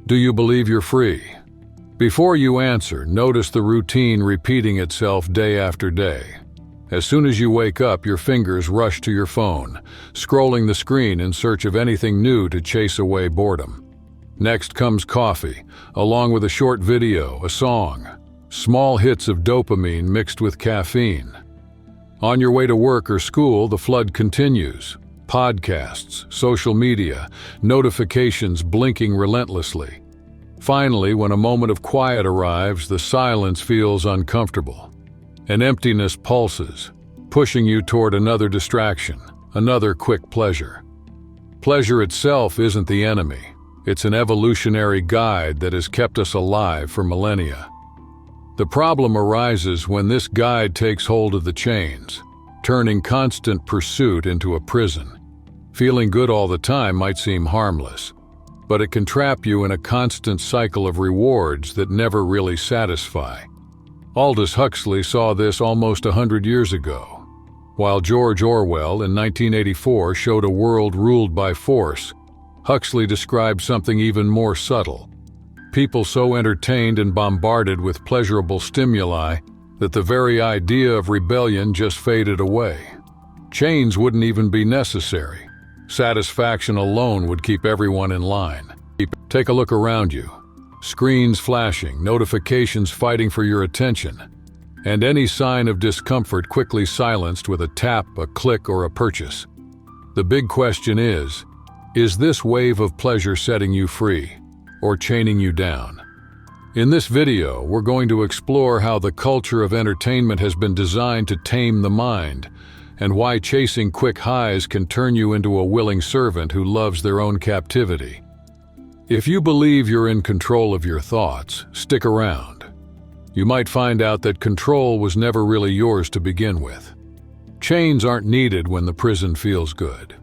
Do you believe you're free? Before you answer, notice the routine repeating itself day after day. As soon as you wake up, your fingers rush to your phone, scrolling the screen in search of anything new to chase away boredom. Next comes coffee, along with a short video, a song, small hits of dopamine mixed with caffeine. On your way to work or school, the flood continues. Podcasts, social media, notifications blinking relentlessly. Finally, when a moment of quiet arrives, the silence feels uncomfortable. An emptiness pulses, pushing you toward another distraction, another quick pleasure. Pleasure itself isn't the enemy. It's an evolutionary guide that has kept us alive for millennia. The problem arises when this guide takes hold of the chains, turning constant pursuit into a prison. Feeling good all the time might seem harmless, but it can trap you in a constant cycle of rewards that never really satisfy. Aldous Huxley saw this almost 100 years ago. While George Orwell in 1984 showed a world ruled by force, Huxley described something even more subtle. People so entertained and bombarded with pleasurable stimuli that the very idea of rebellion just faded away. Chains wouldn't even be necessary. Satisfaction alone would keep everyone in line. Take a look around you. Screens flashing, notifications fighting for your attention, and any sign of discomfort quickly silenced with a tap, a click, or a purchase. The big question is this wave of pleasure setting you free or chaining you down? In this video, we're going to explore how the culture of entertainment has been designed to tame the mind, and why chasing quick highs can turn you into a willing servant who loves their own captivity. If you believe you're in control of your thoughts, stick around. You might find out that control was never really yours to begin with. Chains aren't needed when the prison feels good.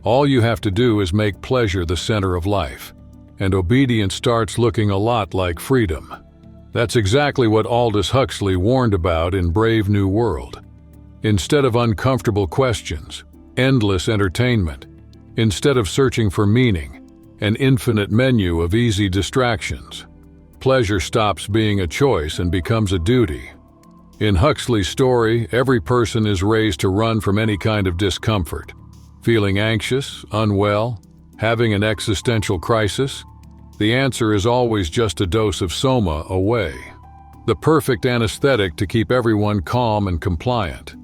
All you have to do is make pleasure the center of life, and obedience starts looking a lot like freedom. That's exactly what Aldous Huxley warned about in Brave New World. Instead of uncomfortable questions, endless entertainment. Instead of searching for meaning, an infinite menu of easy distractions. Pleasure stops being a choice and becomes a duty. In Huxley's story, every person is raised to run from any kind of discomfort. Feeling anxious, unwell, having an existential crisis? The answer is always just a dose of soma away. The perfect anesthetic to keep everyone calm and compliant.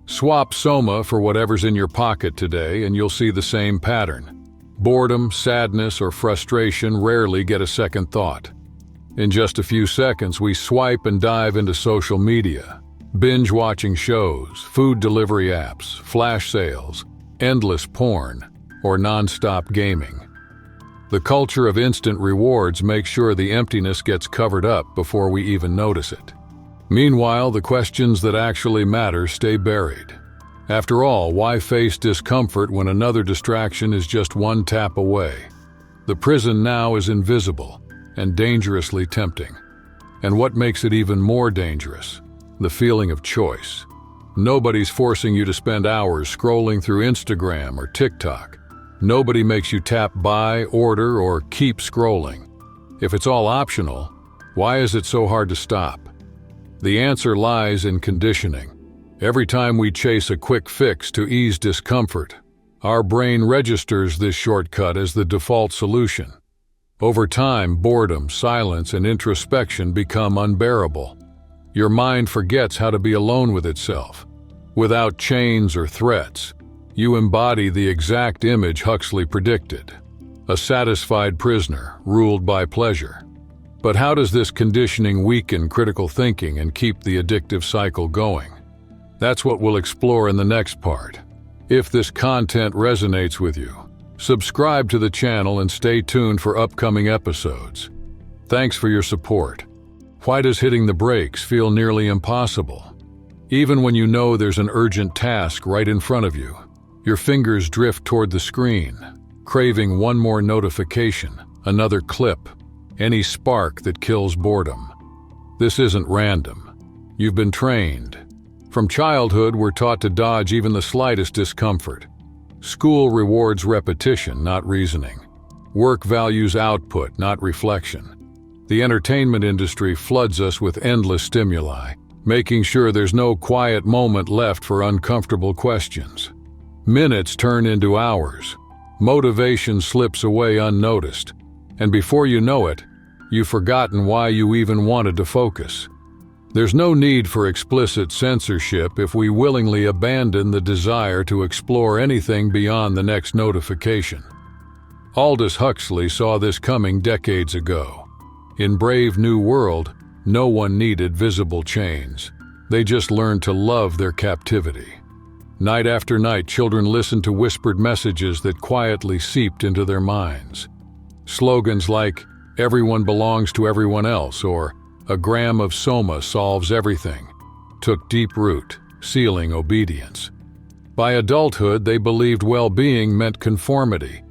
Swap soma for whatever's in your pocket today and you'll see the same pattern. Boredom, sadness, or frustration rarely get a second thought. In just a few seconds, we swipe and dive into social media, binge-watching shows, food delivery apps, flash sales, endless porn, or non-stop gaming. The culture of instant rewards makes sure the emptiness gets covered up before we even notice it. Meanwhile, the questions that actually matter stay buried. After all, why face discomfort when another distraction is just one tap away? The prison now is invisible and dangerously tempting. And what makes it even more dangerous? The feeling of choice. Nobody's forcing you to spend hours scrolling through Instagram or TikTok. Nobody makes you tap buy, order, or keep scrolling. If it's all optional, why is it so hard to stop? The answer lies in conditioning. Every time we chase a quick fix to ease discomfort, our brain registers this shortcut as the default solution. Over time, boredom, silence, and introspection become unbearable. Your mind forgets how to be alone with itself. Without chains or threats, you embody the exact image Huxley predicted: a satisfied prisoner, ruled by pleasure. But how does this conditioning weaken critical thinking and keep the addictive cycle going? That's what we'll explore in the next part. If this content resonates with you, subscribe to the channel and stay tuned for upcoming episodes. Thanks for your support. Why does hitting the brakes feel nearly impossible? Even when you know there's an urgent task right in front of you, your fingers drift toward the screen, craving one more notification, another clip, any spark that kills boredom. This isn't random. You've been trained. From childhood, we're taught to dodge even the slightest discomfort. School rewards repetition, not reasoning. Work values output, not reflection. The entertainment industry floods us with endless stimuli, making sure there's no quiet moment left for uncomfortable questions. Minutes turn into hours. Motivation slips away unnoticed, and before you know it, you've forgotten why you even wanted to focus. There's no need for explicit censorship if we willingly abandon the desire to explore anything beyond the next notification. Aldous Huxley saw this coming decades ago. In Brave New World, no one needed visible chains. They just learned to love their captivity. Night after night, children listened to whispered messages that quietly seeped into their minds. Slogans like, "Everyone belongs to everyone else," or "A gram of soma solves everything," took deep root, sealing obedience. By adulthood, they believed well-being meant conformity.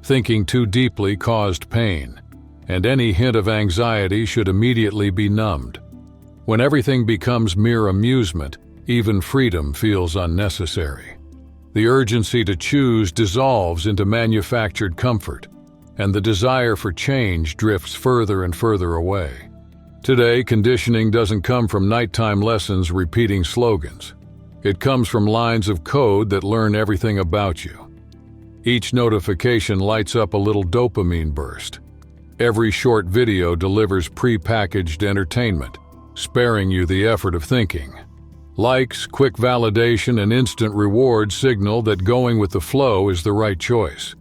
Thinking too deeply caused pain, and any hint of anxiety should immediately be numbed. When everything becomes mere amusement, even freedom feels unnecessary. The urgency to choose dissolves into manufactured comfort, and the desire for change drifts further and further away. Today, conditioning doesn't come from nighttime lessons repeating slogans. It comes from lines of code that learn everything about you. Each notification lights up a little dopamine burst. Every short video delivers pre-packaged entertainment, sparing you the effort of thinking. Likes, quick validation, and instant reward signal that going with the flow is the right choice.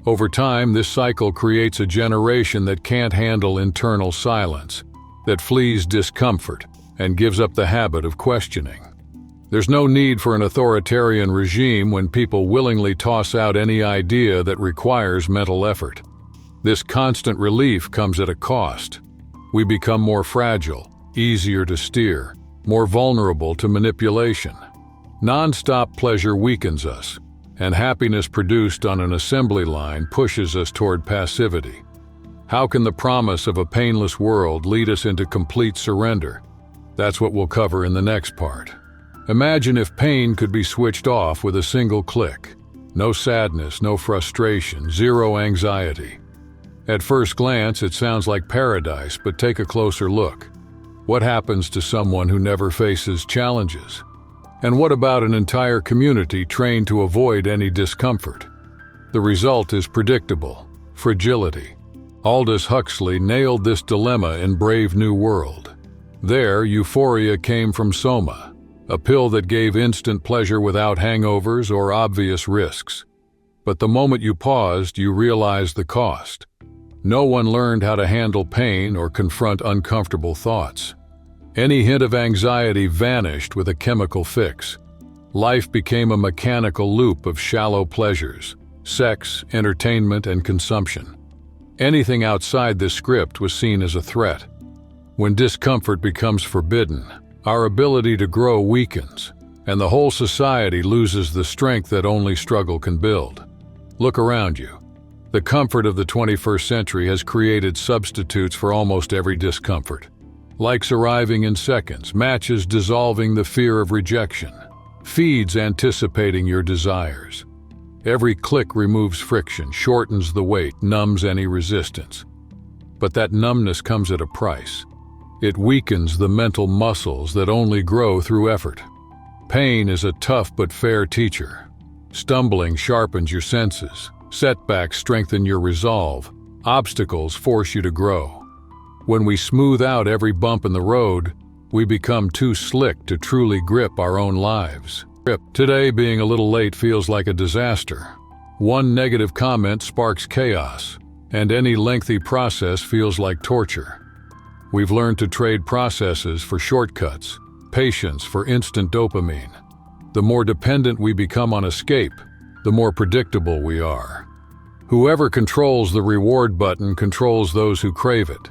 Over time, this cycle creates a generation that can't handle internal silence, that flees discomfort, and gives up the habit of questioning. There's no need for an authoritarian regime when people willingly toss out any idea that requires mental effort. This constant relief comes at a cost. We become more fragile, easier to steer, more vulnerable to manipulation. Non-stop pleasure weakens us, and happiness produced on an assembly line pushes us toward passivity. How can the promise of a painless world lead us into complete surrender? That's what we'll cover in the next part. Imagine if pain could be switched off with a single click. No sadness, no frustration, zero anxiety. At first glance, it sounds like paradise, but take a closer look. What happens to someone who never faces challenges? And what about an entire community trained to avoid any discomfort? The result is predictable: fragility. Aldous Huxley nailed this dilemma in Brave New World. There, euphoria came from soma, a pill that gave instant pleasure without hangovers or obvious risks. But the moment you paused, you realized the cost. No one learned how to handle pain or confront uncomfortable thoughts. Any hint of anxiety vanished with a chemical fix. Life became a mechanical loop of shallow pleasures: sex, entertainment, and consumption. Anything outside this script was seen as a threat. When discomfort becomes forbidden, our ability to grow weakens, and the whole society loses the strength that only struggle can build. Look around you. The comfort of the 21st century has created substitutes for almost every discomfort. Likes arriving in seconds, matches dissolving the fear of rejection, feeds anticipating your desires. Every click removes friction, shortens the wait, numbs any resistance. But that numbness comes at a price. It weakens the mental muscles that only grow through effort. Pain is a tough but fair teacher. Stumbling sharpens your senses. Setbacks strengthen your resolve. Obstacles force you to grow. When we smooth out every bump in the road, we become too slick to truly grip our own lives. Today, being a little late feels like a disaster. One negative comment sparks chaos, and any lengthy process feels like torture. We've learned to trade processes for shortcuts, patience for instant dopamine. The more dependent we become on escape, the more predictable we are. Whoever controls the reward button controls those who crave it.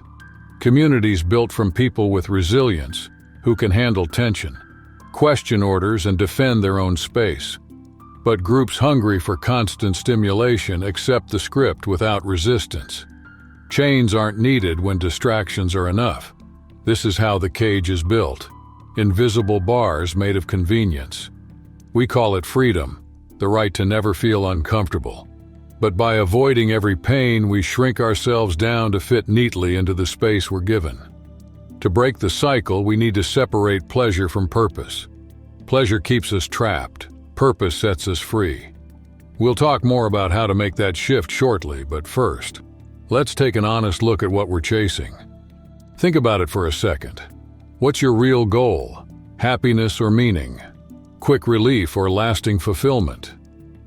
Communities built from people with resilience, who can handle tension, question orders, and defend their own space. But groups hungry for constant stimulation accept the script without resistance. Chains aren't needed when distractions are enough. This is how the cage is built. Invisible bars made of convenience. We call it freedom, the right to never feel uncomfortable. But by avoiding every pain, we shrink ourselves down to fit neatly into the space we're given. To break the cycle, we need to separate pleasure from purpose. Pleasure keeps us trapped. Purpose sets us free. We'll talk more about how to make that shift shortly, but first, let's take an honest look at what we're chasing. Think about it for a second. What's your real goal? Happiness or meaning? Quick relief or lasting fulfillment?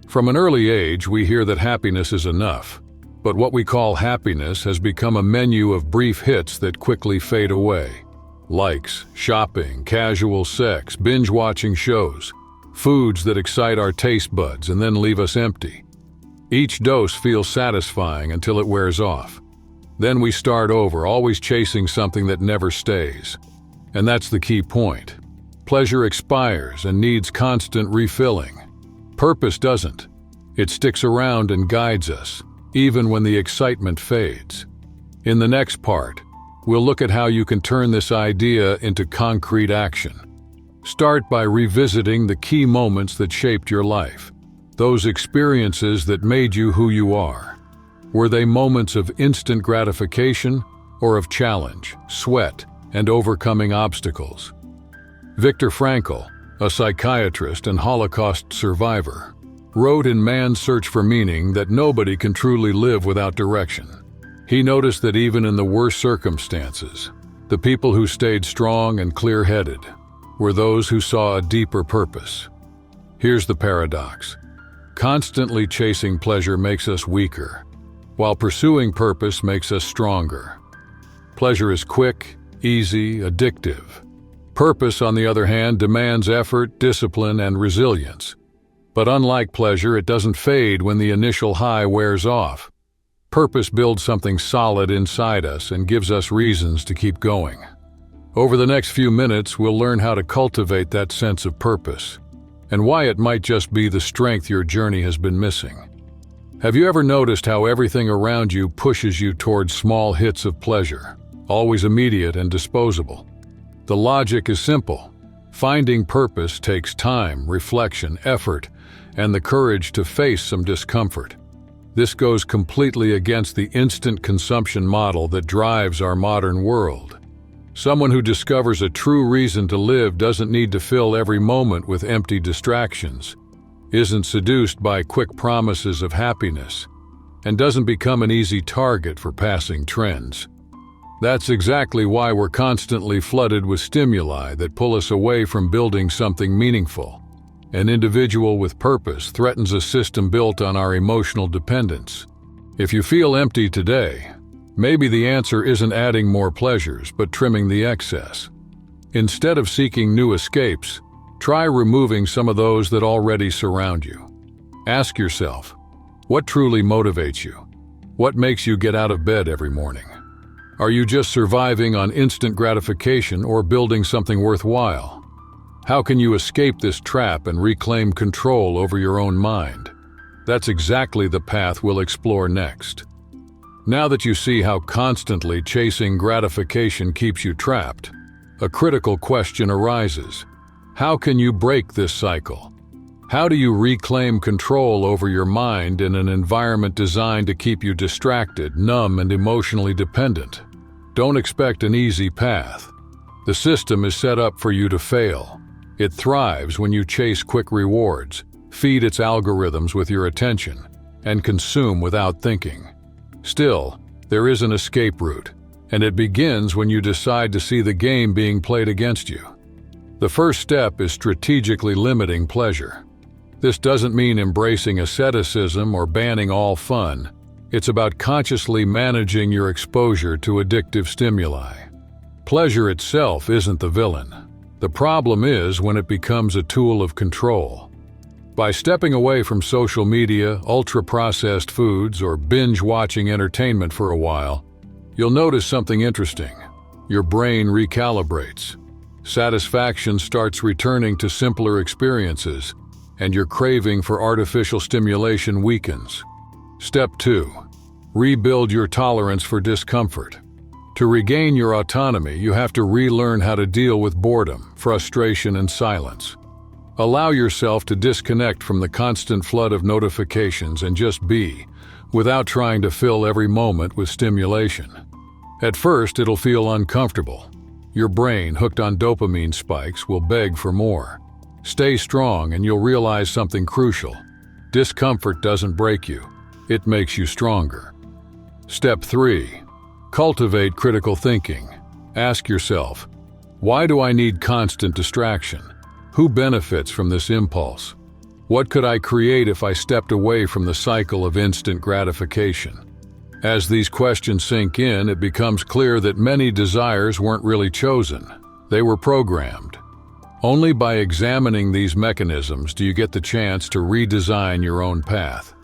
From an early age, we hear that happiness is enough. But what we call happiness has become a menu of brief hits that quickly fade away. Likes, shopping, casual sex, binge-watching shows, foods that excite our taste buds and then leave us empty. Each dose feels satisfying until it wears off. Then we start over, always chasing something that never stays. And that's the key point. Pleasure expires and needs constant refilling. Purpose doesn't. It sticks around and guides us, even when the excitement fades. In the next part, we'll look at how you can turn this idea into concrete action. Start by revisiting the key moments that shaped your life, those experiences that made you who you are. Were they moments of instant gratification or of challenge, sweat, and overcoming obstacles? Viktor Frankl, a psychiatrist and Holocaust survivor, wrote in Man's Search for Meaning that nobody can truly live without direction. He noticed that even in the worst circumstances, the people who stayed strong and clear-headed were those who saw a deeper purpose. Here's the paradox. Constantly chasing pleasure makes us weaker, while pursuing purpose makes us stronger. Pleasure is quick, easy, addictive. Purpose, on the other hand, demands effort, discipline, and resilience. But unlike pleasure, it doesn't fade when the initial high wears off. Purpose builds something solid inside us and gives us reasons to keep going. Over the next few minutes, we'll learn how to cultivate that sense of purpose, and why it might just be the strength your journey has been missing. Have you ever noticed how everything around you pushes you towards small hits of pleasure, always immediate and disposable? The logic is simple. Finding purpose takes time, reflection, effort, and the courage to face some discomfort. This goes completely against the instant consumption model that drives our modern world. Someone who discovers a true reason to live doesn't need to fill every moment with empty distractions, isn't seduced by quick promises of happiness, and doesn't become an easy target for passing trends. That's exactly why we're constantly flooded with stimuli that pull us away from building something meaningful. An individual with purpose threatens a system built on our emotional dependence. If you feel empty today, maybe the answer isn't adding more pleasures, but trimming the excess. Instead of seeking new escapes, try removing some of those that already surround you. Ask yourself, what truly motivates you? What makes you get out of bed every morning? Are you just surviving on instant gratification or building something worthwhile? How can you escape this trap and reclaim control over your own mind? That's exactly the path we'll explore next. Now that you see how constantly chasing gratification keeps you trapped, a critical question arises. How can you break this cycle? How do you reclaim control over your mind in an environment designed to keep you distracted, numb, and emotionally dependent? Don't expect an easy path. The system is set up for you to fail. It thrives when you chase quick rewards, feed its algorithms with your attention, and consume without thinking. Still, there is an escape route, and it begins when you decide to see the game being played against you. The first step is strategically limiting pleasure. This doesn't mean embracing asceticism or banning all fun. It's about consciously managing your exposure to addictive stimuli. Pleasure itself isn't the villain. The problem is when it becomes a tool of control. By stepping away from social media, ultra-processed foods, or binge-watching entertainment for a while, you'll notice something interesting. Your brain recalibrates. Satisfaction starts returning to simpler experiences, and your craving for artificial stimulation weakens. Step 2. Rebuild your tolerance for discomfort. To regain your autonomy, you have to relearn how to deal with boredom, frustration, and silence. Allow yourself to disconnect from the constant flood of notifications and just be, without trying to fill every moment with stimulation. At first, it'll feel uncomfortable. Your brain, hooked on dopamine spikes, will beg for more. Stay strong and you'll realize something crucial. Discomfort doesn't break you, it makes you stronger. Step 3. Cultivate critical thinking. Ask yourself, why do I need constant distraction? Who benefits from this impulse? What could I create if I stepped away from the cycle of instant gratification? As these questions sink in, it becomes clear that many desires weren't really chosen. They were programmed. Only by examining these mechanisms do you get the chance to redesign your own path.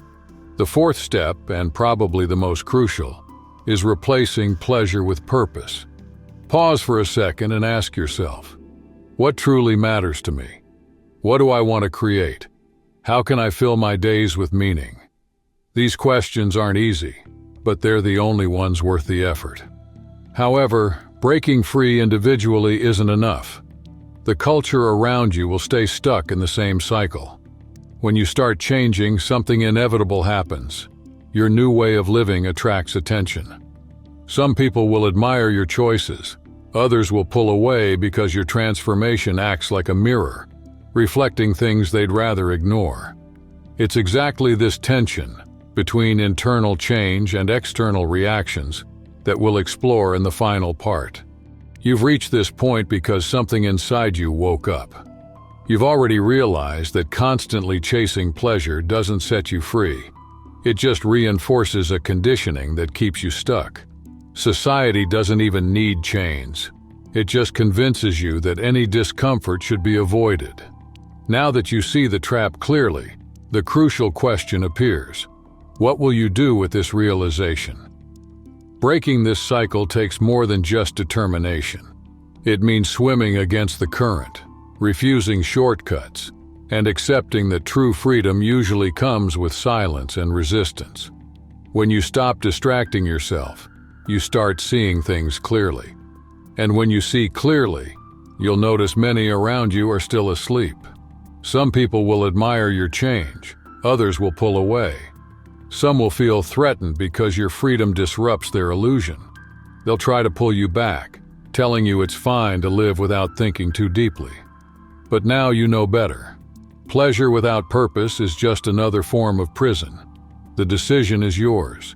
The fourth step, and probably the most crucial, is replacing pleasure with purpose. Pause for a second and ask yourself, what truly matters to me? What do I want to create? How can I fill my days with meaning? These questions aren't easy, but they're the only ones worth the effort. However, breaking free individually isn't enough. The culture around you will stay stuck in the same cycle. When you start changing, something inevitable happens. Your new way of living attracts attention. Some people will admire your choices. Others will pull away because your transformation acts like a mirror, reflecting things they'd rather ignore. It's exactly this tension between internal change and external reactions that we'll explore in the final part. You've reached this point because something inside you woke up. You've already realized that constantly chasing pleasure doesn't set you free. It just reinforces a conditioning that keeps you stuck. Society doesn't even need chains. It just convinces you that any discomfort should be avoided. Now that you see the trap clearly, the crucial question appears. What will you do with this realization? Breaking this cycle takes more than just determination. It means swimming against the current, refusing shortcuts, and accepting that true freedom usually comes with silence and resistance. When you stop distracting yourself, you start seeing things clearly. And when you see clearly, you'll notice many around you are still asleep. Some people will admire your change, others will pull away. Some will feel threatened because your freedom disrupts their illusion. They'll try to pull you back, telling you it's fine to live without thinking too deeply. But now you know better. Pleasure without purpose is just another form of prison. The decision is yours.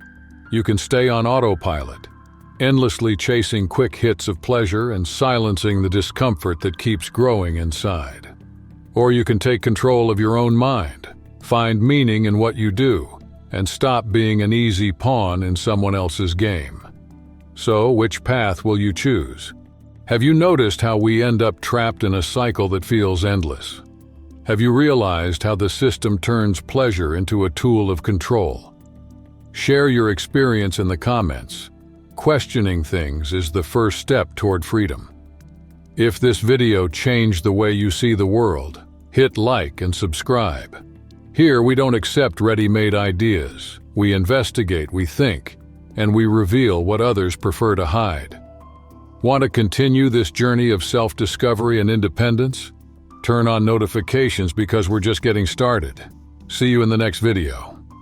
You can stay on autopilot, endlessly chasing quick hits of pleasure and silencing the discomfort that keeps growing inside. Or you can take control of your own mind, find meaning in what you do, and stop being an easy pawn in someone else's game. So, which path will you choose? Have you noticed how we end up trapped in a cycle that feels endless? Have you realized how the system turns pleasure into a tool of control? Share your experience in the comments. Questioning things is the first step toward freedom. If this video changed the way you see the world, hit like and subscribe. Here we don't accept ready-made ideas. We investigate, we think, and we reveal what others prefer to hide. Want to continue this journey of self-discovery and independence? Turn on notifications because we're just getting started. See you in the next video.